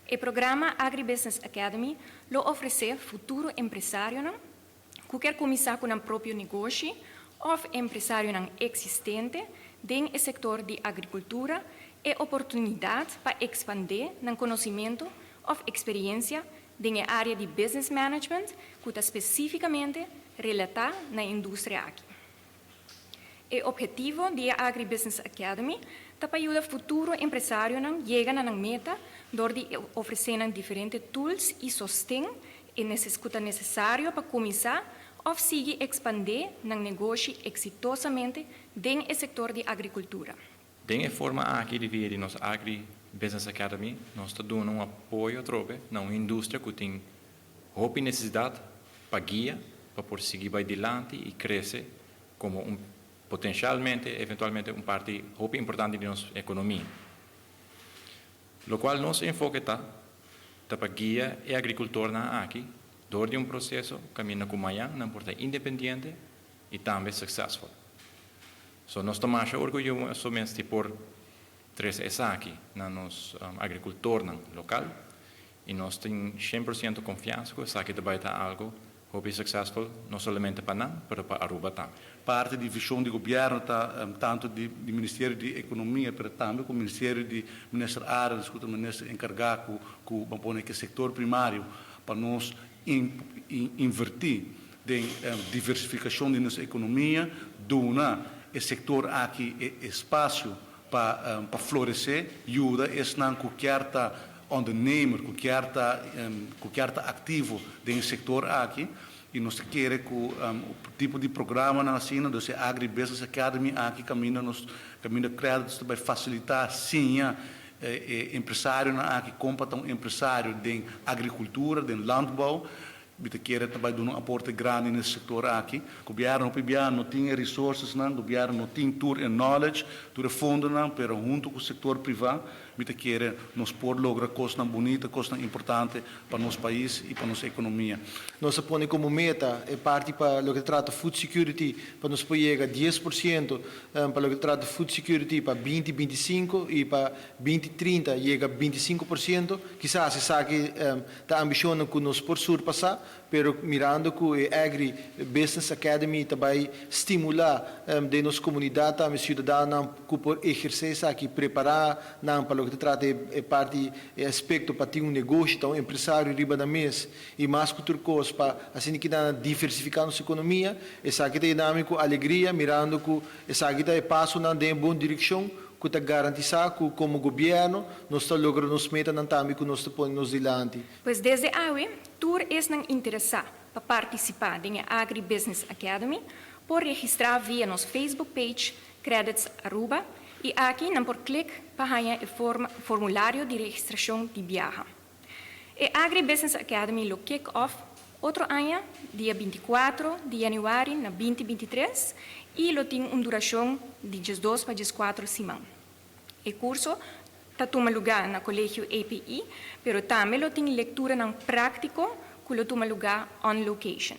O programa Agribusiness Academy lo oferece futuro empresário que quer começar com um próprio negócio ou empresário existente dentro do setor de agricultura e oportunidade para expandir no conhecimento ou experiência dentro da área de business management que está especificamente relatada na indústria aqui. O objetivo da Agribusiness Academy é para ajudar futuro empresário a chegar na meta door de oferecer diferentes tools e sustento que é necessário para começar ou seguir expandir no negócio exitosamente dentro do setor de agricultura. Dessa forma aqui de ver nossa Agribusiness Academy, nós estamos dando apoio na uma indústria que tem muita necessidade para guia, para poder seguir adiante e crescer como potencialmente, eventualmente, parte muito importante da nossa economia. O qual nosso enfoque está para guia e agricultor aqui, door de processo caminho com amanhã, não porta independente e também successful. So, nós estamos orgulhosos por três aqui, na nosso agricultor local, e nós temos 100% confiança que isso aqui vai estar algo muito successful, não somente para nós, mas para Aruba também. Parte da visão do governo está tanto do Ministério da Economia, mas também com o Ministério de Ministro Ares, com o Ministro encarregado com o setor primário, para nós invertir na diversificação da nossa economia, donar o setor aqui espaço para florescer, ajuda a qualquer ondernemer, qualquer ativo do setor aqui, e nós queremos que o tipo de programa na China, do Agribusiness Academy, aqui caminho créditos para facilitar, sim, empresário aqui, compra empresário de agricultura, de landbouw, Bita quer também dar um aporte grande nesse setor aqui. O governo não tem recursos, o governo não tem tour e knowledge, tour fundo, mas junto com o setor privado, bita quer nos pôr lograr coisas bonitas, coisas importantes para nosso país e para nossa economia. Nós põe como meta parte para o que trata food security, para nos chegar a 10%, para o que trata food security para 2025 e para 2030 chega a 25%. Quizás se sabe a ambição que nos por surpassar, pero mirando que a Agribusiness Academy também estimular de nossa comunidade, a cidadã que por exercer aqui preparar para o que trata parte aspecto para ter negócio, então empresário riba da mesa e mais que outra coisa para assim que dá diversificar nossa economia, essa aqui tem dinâmico alegria mirando que essa aqui é passo na boa direção que está garantizar que como governo nós está logrando nos metas também que nós está nos dilante. Pois desde hoje, tour é interessado para participar da Agribusiness Academy, por registrar via nosso Facebook page Credits Aruba e aqui não por clique para o formulário de registração de viagem. A Agribusiness Academy lo kick-off outro ano, dia 24 de janeiro de 2023, e lo tem duração de 12 para 14 semanas. O curso toma lugar no Colégio API, mas também lo tem leitura prático que lo toma lugar on location.